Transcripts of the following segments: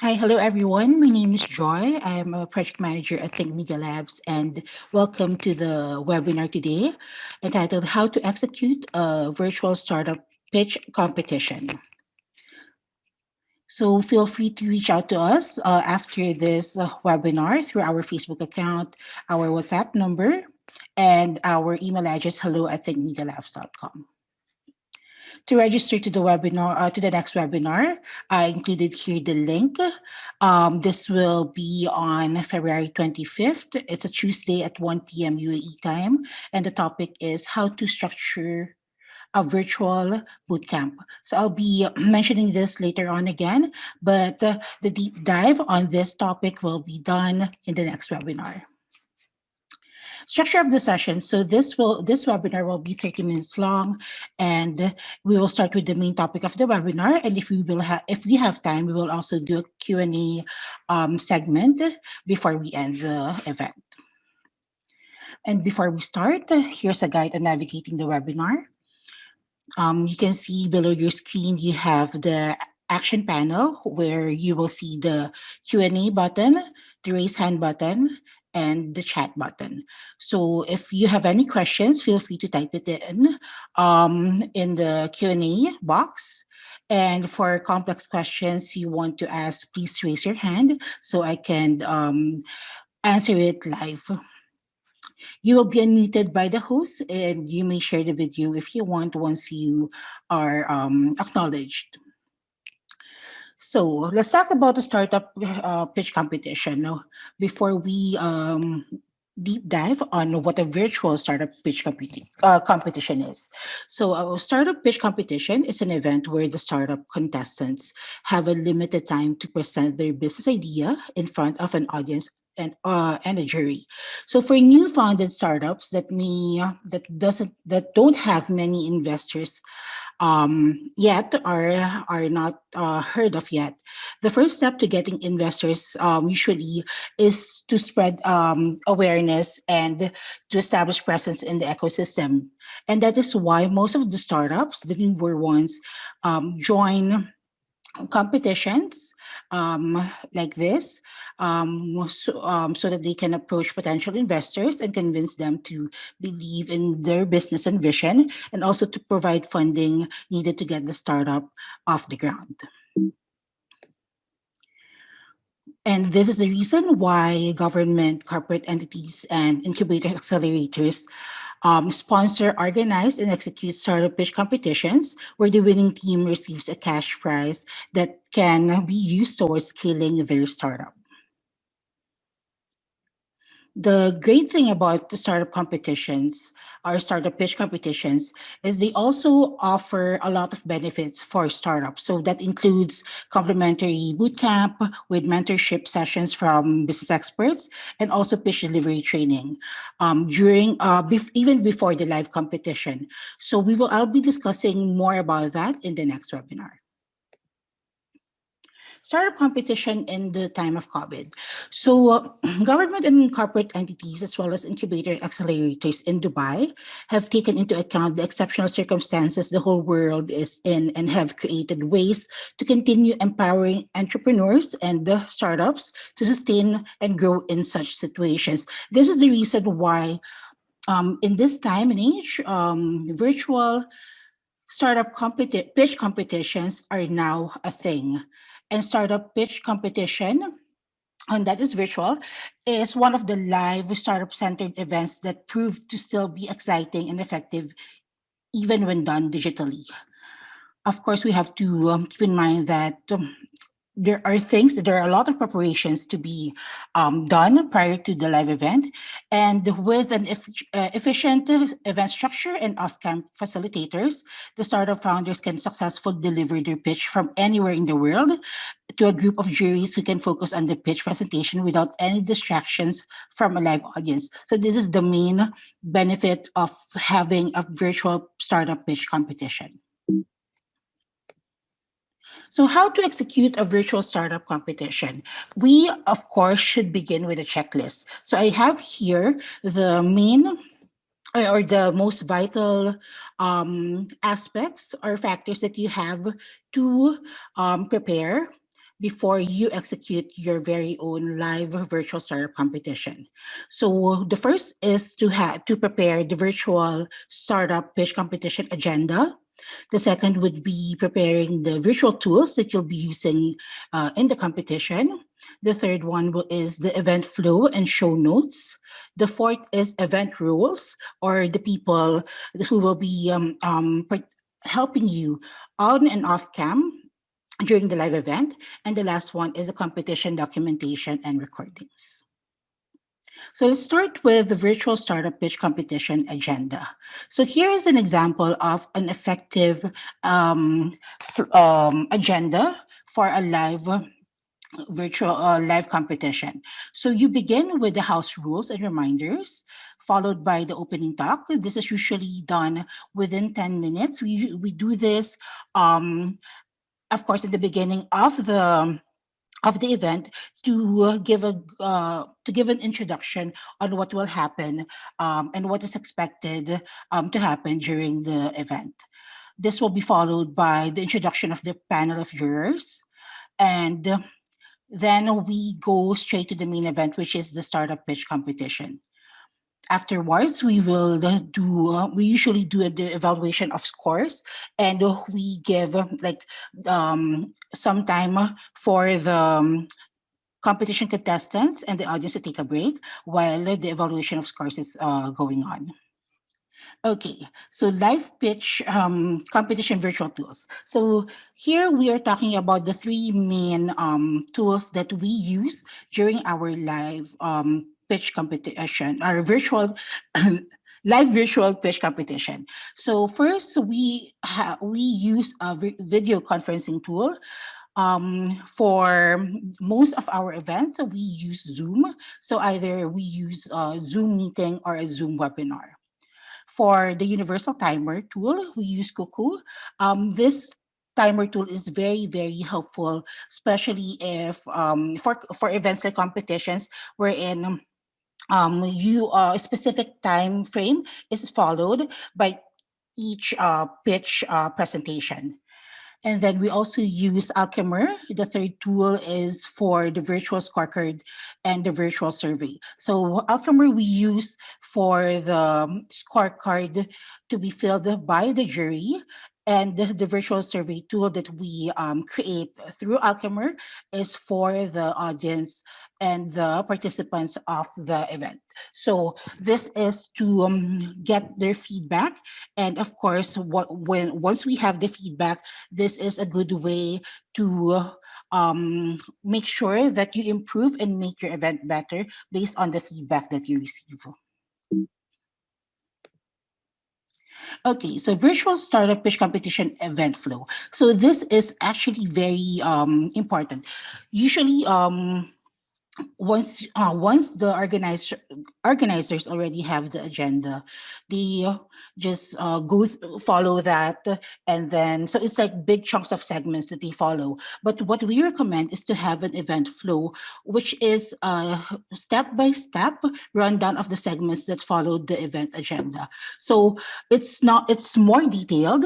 Hi, hello everyone. My name is Joy. I am a project manager at Think Media Labs, and welcome to the webinar today entitled How to Execute a Virtual Startup Pitch Competition. So feel free to reach out to us after this webinar through our Facebook account, our WhatsApp number, and our email address hello@thinkmedialabs.com. To register to the webinar, to the next webinar, I included here the link. This will be on February 25th. It's a Tuesday at 1 p.m. UAE time, and the topic is how to structure a virtual bootcamp. So I'll be mentioning this later on again, but the deep dive on this topic will be done in the next webinar. Structure of the session. So this webinar will be 30 minutes long, and we will start with the main topic of the webinar. And if we have time, we will also do a Q&A segment before we end the event. And before we start, here's a guide on navigating the webinar. You can see below your screen, you have the action panel where you will see the Q&A button, the raise hand button, and the chat button. So if you have any questions, feel free to type it in the Q&A box. And for complex questions you want to ask, please raise your hand so I can answer it live. You will be unmuted by the host, and you may share the video if you want once you are acknowledged. So let's talk about the startup pitch competition. Now, before we deep dive on what a virtual startup pitch competition is. So, a startup pitch competition is an event where the startup contestants have a limited time to present their business idea in front of an audience and a jury. So for new founded startups that don't have many investors yet are not heard of yet. The first step to getting investors usually is to spread awareness and to establish presence in the ecosystem, and that is why most of the startups, the newer ones, join competitions like this so that they can approach potential investors and convince them to believe in their business and vision, and also to provide funding needed to get the startup off the ground. And this is the reason why government, corporate entities, and incubators, accelerators sponsor, organize, and execute startup pitch competitions where the winning team receives a cash prize that can be used towards scaling their startup. The great thing about the startup competitions or startup pitch competitions is they also offer a lot of benefits for startups. So that includes complimentary bootcamp with mentorship sessions from business experts, and also pitch delivery training during even before the live competition. So I'll be discussing more about that in the next webinar. Startup competition in the time of COVID. So, government and corporate entities, as well as incubator and accelerators in Dubai, have taken into account the exceptional circumstances the whole world is in and have created ways to continue empowering entrepreneurs and the startups to sustain and grow in such situations. This is the reason why, in this time and age, virtual pitch competitions are now a thing. And startup pitch competition, and that is virtual, is one of the live startup centered events that proved to still be exciting and effective even when done digitally. Of course, we have to keep in mind that there are a lot of preparations to be done prior to the live event, and with an efficient event structure and off-camp facilitators, the startup founders can successfully deliver their pitch from anywhere in the world to a group of juries who can focus on the pitch presentation without any distractions from a live audience. So this is the main benefit of having a virtual startup pitch competition. So, how to execute a virtual startup competition? We, of course, should begin with a checklist. So, I have here the main or the most vital aspects or factors that you have to prepare before you execute your very own live virtual startup competition. So the first is to prepare the virtual startup pitch competition agenda. The second would be preparing the virtual tools that you'll be using in the competition. The third one is the event flow and show notes. The fourth is event rules, or the people who will be helping you on and off cam during the live event. And the last one is the competition documentation and recordings. So let's start with the virtual startup pitch competition agenda. So here is an example of an effective agenda for a virtual live competition. So you begin with the house rules and reminders, followed by the opening talk. This is usually done within 10 minutes. We do this, um, of course, at the beginning of the event to give an introduction on what will happen and what is expected to happen during the event. This will be followed by the introduction of the panel of jurors, and then we go straight to the main event, which is the startup pitch competition. Afterwards, we usually do the evaluation of scores, and we give some time for the competition contestants and the audience to take a break while the evaluation of scores is going on. Okay, so live pitch competition virtual tools. So here we are talking about the three main tools that we use during our live pitch competition, our virtual live virtual pitch competition. So first, we use a video conferencing tool. For most of our events, we use Zoom. So either we use a Zoom meeting or a Zoom webinar. For the universal timer tool, we use Cuckoo. This timer tool is very, very helpful, especially if for events like competitions wherein you a specific time frame is followed by each pitch presentation. And then we also use Alchemer. The third tool is for the virtual scorecard and the virtual survey. So Alchemer we use for the scorecard to be filled by the jury. And the virtual survey tool that we create through Alchemer is for the audience and the participants of the event. So this is to get their feedback, and of course, when once we have the feedback, this is a good way to make sure that you improve and make your event better based on the feedback that you receive. Okay, so virtual startup pitch competition event flow. So this is actually very important. Usually, once the organizers already have the agenda, they just follow that, and then so it's like big chunks of segments that they follow. But what we recommend is to have an event flow, which is a step by step rundown of the segments that follow the event agenda. So it's more detailed,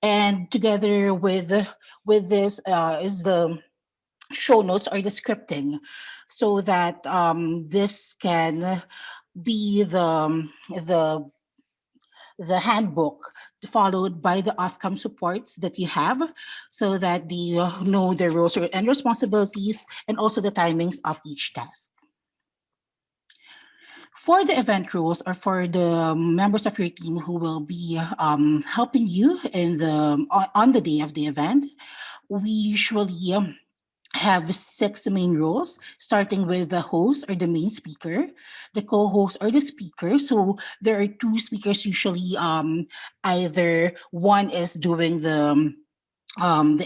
and together with this is the show notes or the scripting, so that this can be the handbook followed by the outcome supports that you have, so that they know their roles and responsibilities and also the timings of each task. For the event rules, or for the members of your team who will be helping you on the day of the event, we usually have six main roles, starting with the host or the main speaker, the co-host or the speaker. So there are two speakers usually. Either one is doing the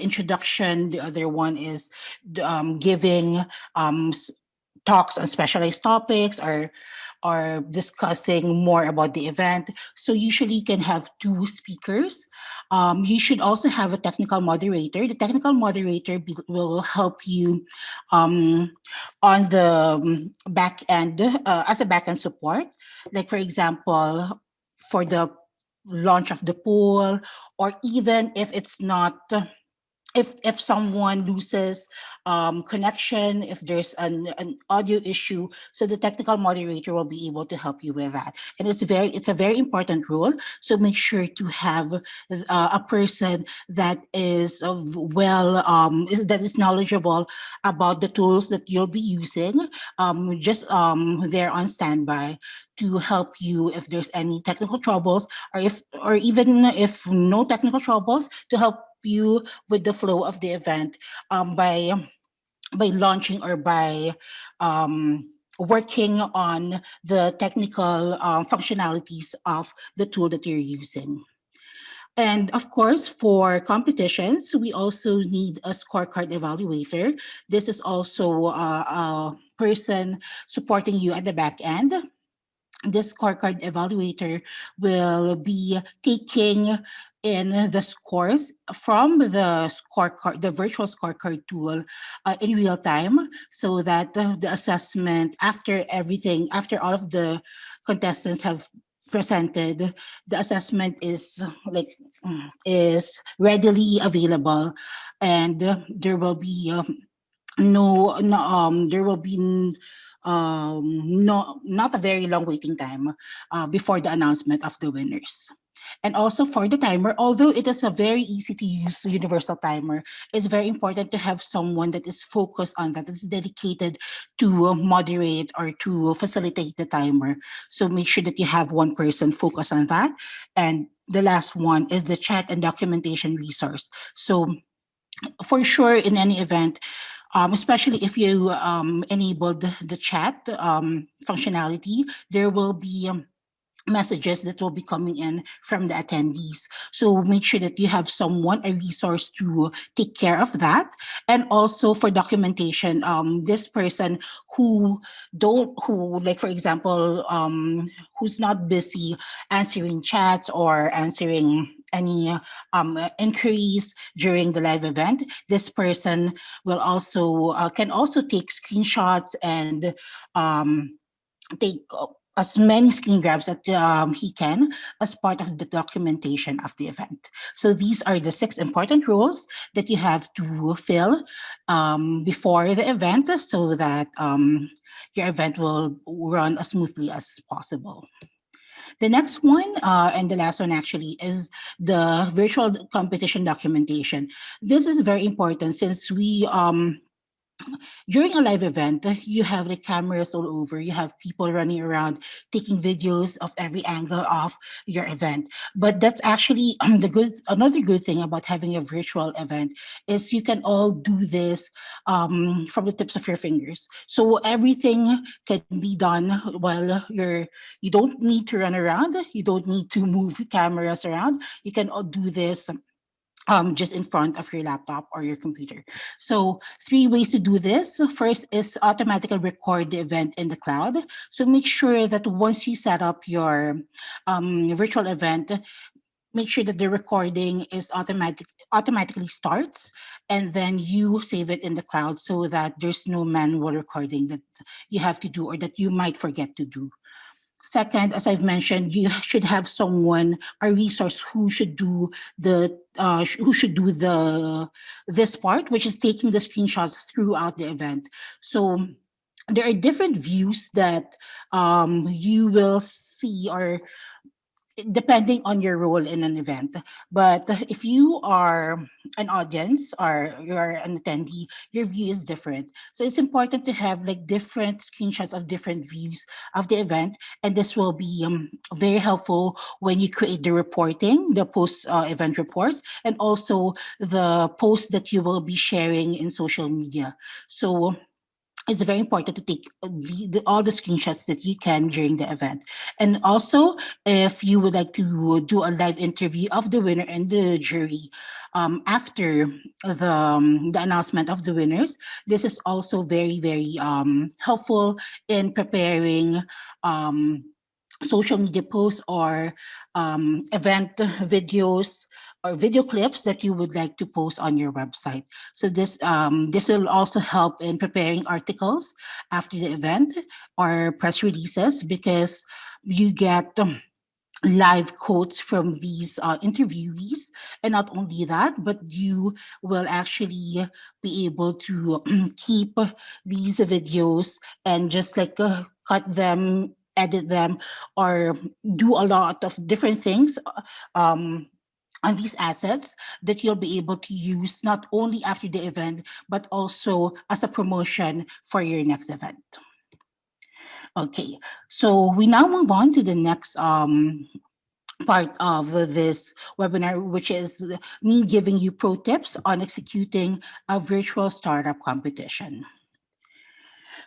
introduction, the other one is giving talks on specialized topics, or discussing more about the event. So usually you can have two speakers. You should also have a technical moderator. The technical moderator will help you um, on the back end as a back end support. Like for example, for the launch of the poll, or even if it's not if someone loses connection, if there's an audio issue, so the technical moderator will be able to help you with that. And it's a very important role. So make sure to have a person that is that is knowledgeable about the tools that you'll be using, just there on standby to help you if there's any technical troubles, or even if no technical troubles, to help you with the flow of the event, by launching or by working on the technical functionalities of the tool that you're using. And of course, for competitions, we also need a scorecard evaluator. This is also a person supporting you at the back end. This scorecard evaluator will be taking in the scores from the virtual scorecard tool, in real time, so that the assessment, after all of the contestants have presented, the assessment is is readily available, and there will be no, no there will be no, not a very long waiting time before the announcement of the winners. And also for the timer, although it is a very easy to use universal timer, it's very important to have someone that is focused on that, that's dedicated to moderate or to facilitate the timer. So make sure that you have one person focused on that. And the last one is the chat and documentation resource. So for sure, in any event, especially if you enabled the chat functionality, there will be messages that will be coming in from the attendees. So make sure that you have someone, a resource to take care of that. And also for documentation, this person who, like for example, who's not busy answering chats or answering any inquiries during the live event, this person will also can also take screenshots and take as many screen grabs that he can as part of the documentation of the event. So these are the 6 important rules that you have to fill before the event, so that your event will run as smoothly as possible. The next one, and the last one actually, is the virtual competition documentation. This is very important since we during a live event, you have the cameras all over. You have people running around taking videos of every angle of your event. But that's actually another good thing about having a virtual event is you can all do this from the tips of your fingers. So everything can be done while you don't need to run around. You don't need to move cameras around. You can all do this just in front of your laptop or your computer. So 3 ways to do this. So first is automatically record the event in the cloud. So make sure that once you set up your virtual event, make sure that the recording is automatically starts, and then you save it in the cloud so that there's no manual recording that you have to do or that you might forget to do. Second, as I've mentioned, you should have someone, a resource who should do the this part, which is taking the screenshots throughout the event. So there are different views that you will see, or depending on your role in an event. But if you are an audience or you're an attendee, your view is different. So it's important to have like different screenshots of different views of the event. And this will be very helpful when you create the reporting, the post event reports, and also the posts that you will be sharing in social media. So it's very important to take all the screenshots that you can during the event. And also, if you would like to do a live interview of the winner and the jury after the announcement of the winners, this is also very, very helpful in preparing um, social media posts or event videos or video clips that you would like to post on your website. So this will also help in preparing articles after the event or press releases, because you get live quotes from these interviewees. And not only that, but you will actually be able to keep these videos and just like cut them, edit them, or do a lot of different things um, on these assets that you'll be able to use not only after the event, but also as a promotion for your next event. Okay, so we now move on to the next part of this webinar, which is me giving you pro tips on executing a virtual startup competition.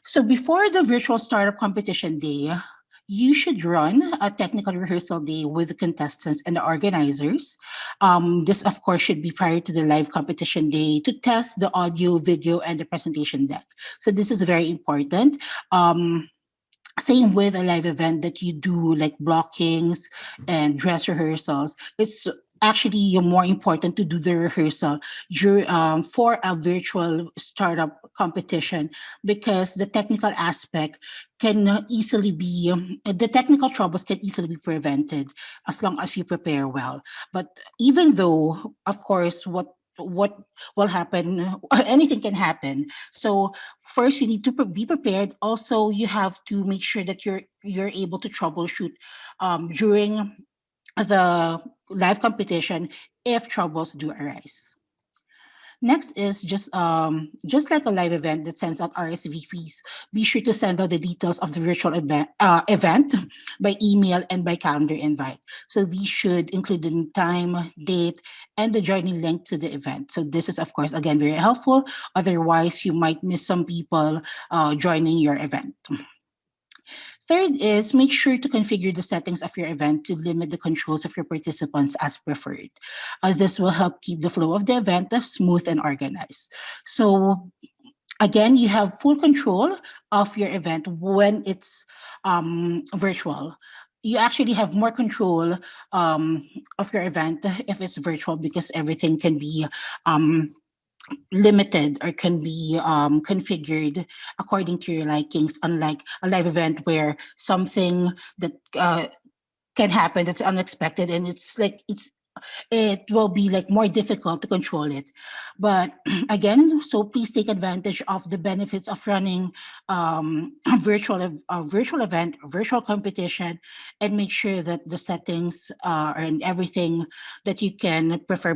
So before the virtual startup competition day, you should run a technical rehearsal day with the contestants and the organizers. This, of course, should be prior to the live competition day to test the audio, video, and the presentation deck. So this is very important. Same with a live event that you do like blockings and dress rehearsals. It's actually more important to do the rehearsal for a virtual startup competition because the technical aspect can easily be the technical troubles can easily be prevented as long as you prepare well. But even though, of course, what will happen, anything can happen. So first you need to be prepared. Also, you have to make sure that you're able to troubleshoot during the live competition if troubles do arise. Next is just like a live event that sends out RSVPs. Be sure to send out the details of the virtual event by email and by calendar invite. So these should include the time, date, and the joining link to the event. So this is of course again very helpful. Otherwise, you might miss some people joining your event. Third is make sure to configure the settings of your event to limit the controls of your participants as preferred. This will help keep the flow of the event smooth and organized. So again, you have full control of your event when it's virtual. You actually have more control um, of your event if it's virtual because everything can be um, limited or can be configured according to your likings, unlike a live event where something that can happen that's unexpected and it will be like more difficult to control it. But again, so please take advantage of the benefits of running a virtual event, a virtual competition, and make sure that the settings and everything that you can prepare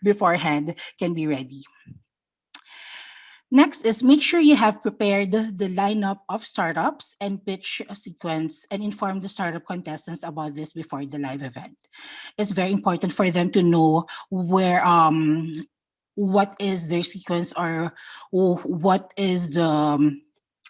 beforehand can be ready. Next is make sure you have prepared the lineup of startups and pitch a sequence and inform the startup contestants about this before the live event. It's very important for them to know where what is their sequence or what is the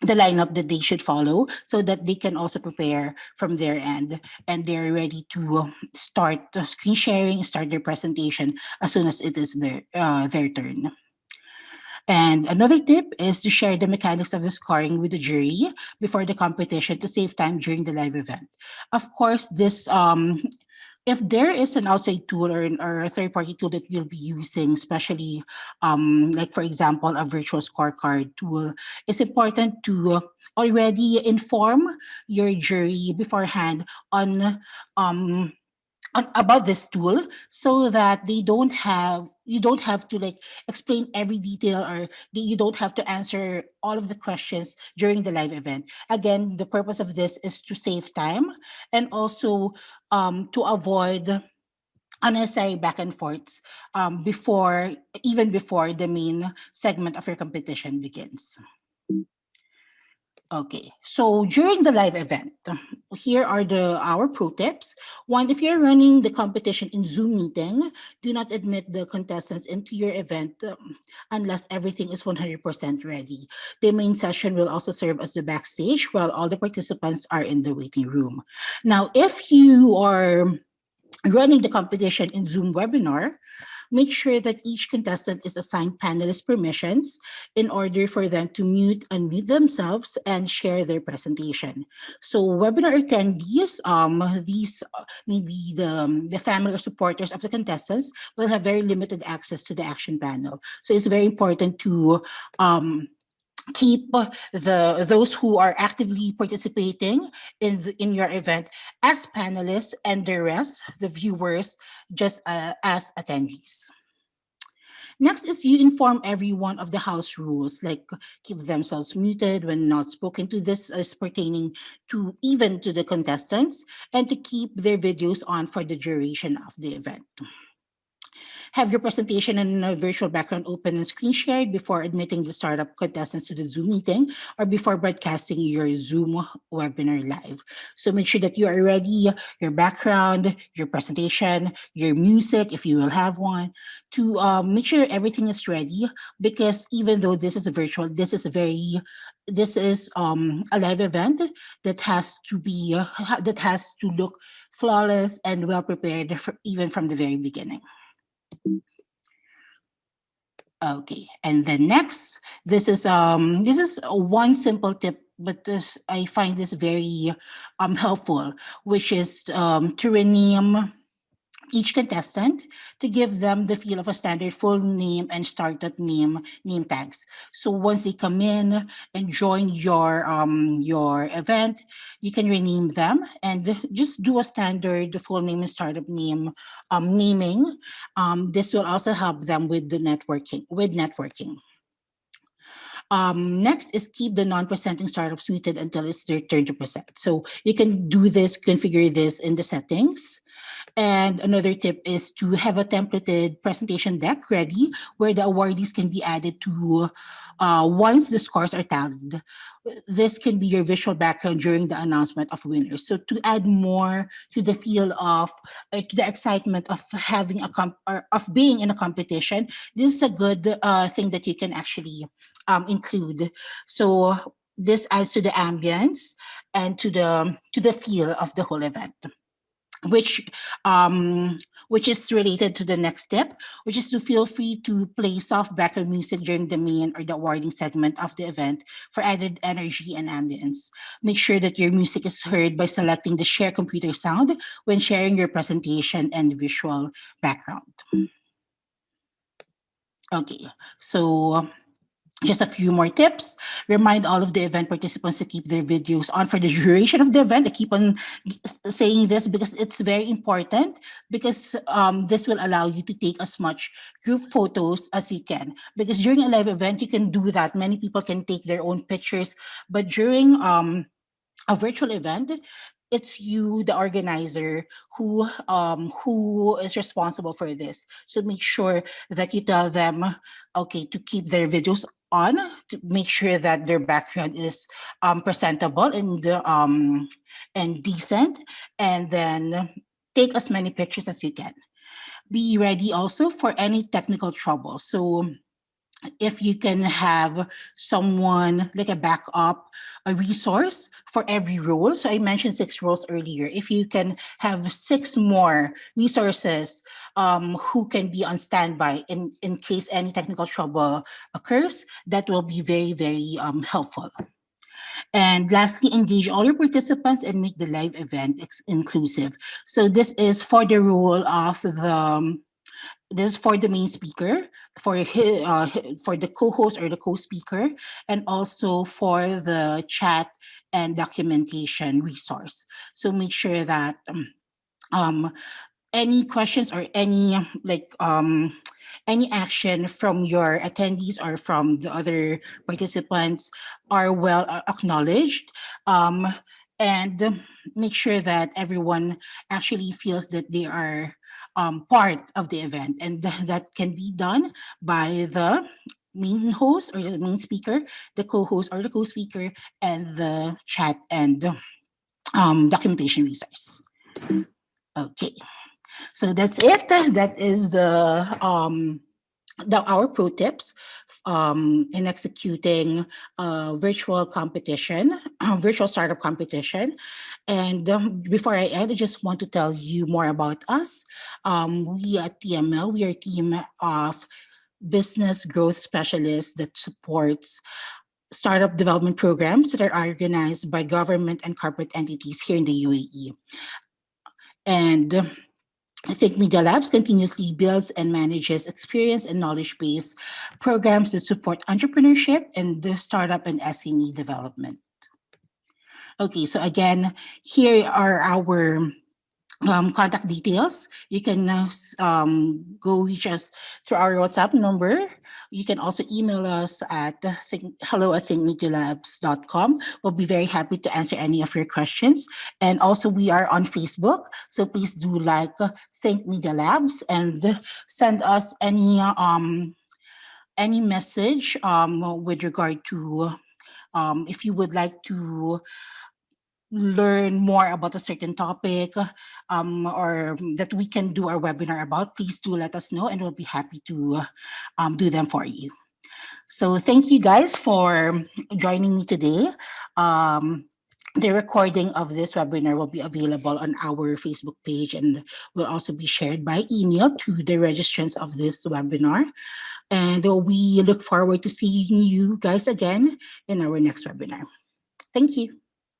lineup that they should follow so that they can also prepare from their end and they're ready to start screen sharing, start their presentation as soon as it is their turn. And another tip is to share the mechanics of the scoring with the jury before the competition to save time during the live event. Of course, this if there is an outside tool or a third party tool that you'll be using, especially like for example a virtual scorecard tool, it's important to already inform your jury beforehand um about this tool so that you don't have to like explain every detail or you don't have to answer all of the questions during the live event. Again, the purpose of this is to save time and also to avoid unnecessary back and forths before even before the main segment of your competition begins. Okay, so during the live event, here are the our pro tips. One, if you're running the competition in Zoom meeting, do not admit the contestants into your event unless everything is 100% ready. The main session will also serve as the backstage while all the participants are in the waiting room. Now, if you are running the competition in Zoom webinar, make sure that each contestant is assigned panelist permissions in order for them to mute, unmute themselves, and share their presentation. So webinar attendees, these maybe the family or supporters of the contestants will have very limited access to the action panel. So it's very important to um, Keep the those who are actively participating in your event as panelists, and the rest, the viewers, just as attendees. Next is you inform everyone of the house rules, like keep themselves muted when not spoken to. This is pertaining to even to the contestants, and to keep their videos on for the duration of the event. Have your presentation and a virtual background open and screen shared before admitting the startup contestants to the Zoom meeting, or before broadcasting your Zoom webinar live. So make sure that you are ready, your background, your presentation, your music, if you will have one, to make sure everything is ready, because even though this is a virtual, this is a live event that has to be that has to look flawless and well prepared even from the very beginning. Okay, and then next, this is one simple tip, but this I find this very helpful, which is to rename each contestant, to give them the feel of a standard full name and startup name tags. So once they come in and join your event, you can rename them and just do a standard full name and startup name naming. This will also help them with the networking. Next is keep the non-presenting startups muted until it's their turn to present. So you can do this, configure this in the settings. And another tip is to have a templated presentation deck ready, where the awardees can be added to once the scores are tallied. This can be your visual background during the announcement of winners. So to add more to the feel of, to the excitement of having or of being in a competition, this is a good thing that you can actually include. So this adds to the ambience and to the feel of the whole event, which um which is related to the next step, which is to feel free to play soft background music during the main or the awarding segment of the event for added energy and ambience. Make sure that your music is heard by selecting the share computer sound when sharing your presentation and visual background. Okay, so just a few more tips. Remind all of the event participants to keep their videos on for the duration of the event. I keep on saying this because it's very important, because this will allow you to take as much group photos as you can. Because during a live event, you can do that. Many people can take their own pictures, but during a virtual event, it's you, the organizer, who is responsible for this. So make sure that you tell them, okay, to keep their videos on, to make sure that their background is presentable and decent, and then take as many pictures as you can. Be ready also for any technical trouble. So if you can have someone like a backup, a resource for every role. So I mentioned 6 roles earlier. If you can have 6 more resources who can be on standby in case any technical trouble occurs, that will be very, very helpful. And lastly, engage all your participants and make the live event inclusive. So this is for the main speaker, for the co-host or the co-speaker, and also for the chat and documentation resource. So make sure that um, any questions or any action from your attendees or from the other participants are well acknowledged, um, and make sure that everyone actually feels that they are part of the event, and that can be done by the main host or the main speaker, the co-host or the co-speaker, and the chat and documentation resource. Okay. So that's it. That is the our pro tips in executing virtual competition, virtual startup competition. And before I end, I just want to tell you more about us. We at TML, we are a team of business growth specialists that supports startup development programs that are organized by government and corporate entities here in the UAE. And Think Media Labs continuously builds and manages experience and knowledge based programs that support entrepreneurship and the startup and SME development. Okay, so again, here are our contact details. You can go reach us through our WhatsApp number. You can also email us at hello@thinkmedialabs.com. We'll be very happy to answer any of your questions. And also, we are on Facebook. So please do like Think Media Labs and send us any message with regard to if you would like to learn more about a certain topic or that we can do our webinar about, please do let us know and we'll be happy to do them for you. So thank you guys for joining me today. Um, the recording of this webinar will be available on our Facebook page and will also be shared by email to the registrants of this webinar. And we look forward to seeing you guys again in our next webinar. Thank you.